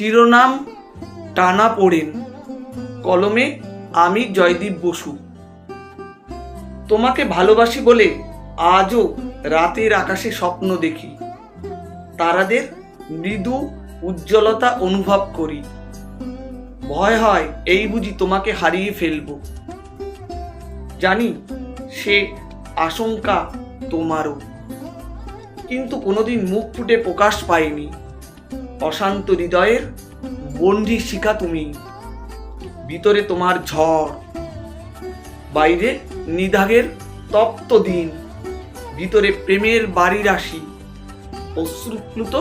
শিরোনাম টানাপোড়েন, কলমে আমি জয়দীপ বসু। তোমাকে ভালোবাসি বলে আজও রাতের আকাশে স্বপ্ন দেখি, তারাদের মৃদু উজ্জ্বলতা অনুভব করি। ভয় হয় এই বুঝি তোমাকে হারিয়ে ফেলব। জানি সে আশঙ্কা তোমারও, কিন্তু কোনোদিন মুখ ফুটে প্রকাশ পায়নি। অশান্ত হৃদয়ের বন্দি শিখা তুমি, ভিতরে তোমার ঝড়, বাইরে নিদাঘের তপ্ত দিন, ভিতরে প্রেমের বাড়ি রাশি, অশ্রুপ্লুত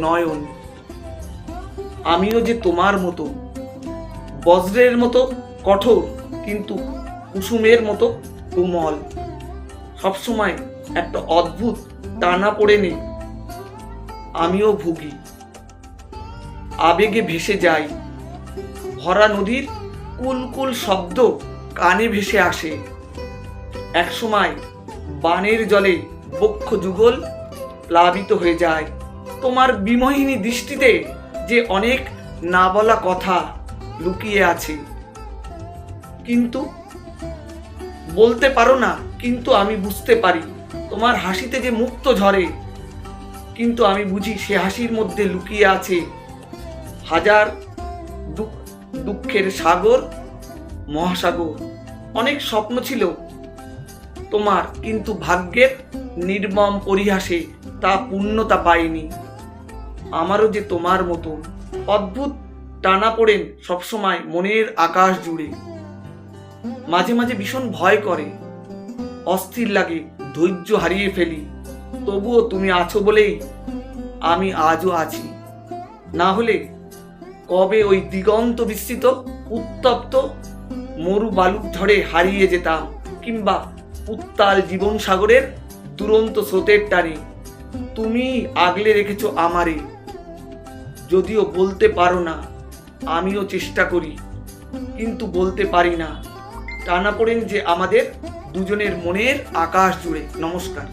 নয়ন। আমিও যে তোমার মতো, বজ্রের মতো কঠোর, কিন্তু কুসুমের মতো কোমল। সবসময় একটা অদ্ভুত টানাপোড়েনে আমিও ভুগি, আবেগে ভেসে যাই। ভরা নদীর কুলকুল শব্দ কানে ভেসে আসে। একসময় বানের জলে বক্ষ যুগল প্লাবিত হয়ে যায়। তোমার বিমোহিনী দৃষ্টিতে যে অনেক না বলা কথা লুকিয়ে আছে, কিন্তু বলতে পারো না। কিন্তু আমি বুঝতে পারি তোমার হাসিতে যে মুক্ত ঝরে, কিন্তু আমি বুঝি সে হাসির মধ্যে লুকিয়ে আছে হাজার দুঃখের সাগর, মহাসাগর। অনেক স্বপ্ন ছিল তোমার, কিন্তু ভাগ্যের নির্মম পরিহাসে তা পূর্ণতা পায়নি। আমারও যে তোমার মতো অদ্ভুত টানাপোড়েন সবসময় মনের আকাশ জুড়ে। মাঝে মাঝে ভীষণ ভয় করে, অস্থির লাগে, ধৈর্য হারিয়ে ফেলি। তবুও তুমি আছো বলেই আমি আজও আছি। না হলে কবে ওই দিগন্ত বিস্তৃত উত্তপ্ত মরু বালুক ঝড়ে হারিয়ে যেতাম, কিংবা উত্তাল জীবন সাগরের দুরন্ত স্রোতের টানে। তুমি আগলে রেখেছো আমারে, যদিও বলতে পারো না। আমিও চেষ্টা করি, কিন্তু বলতে পারি না। টানাপোড়েন যে আমাদের দুজনের মনের আকাশ জুড়ে। নমস্কার।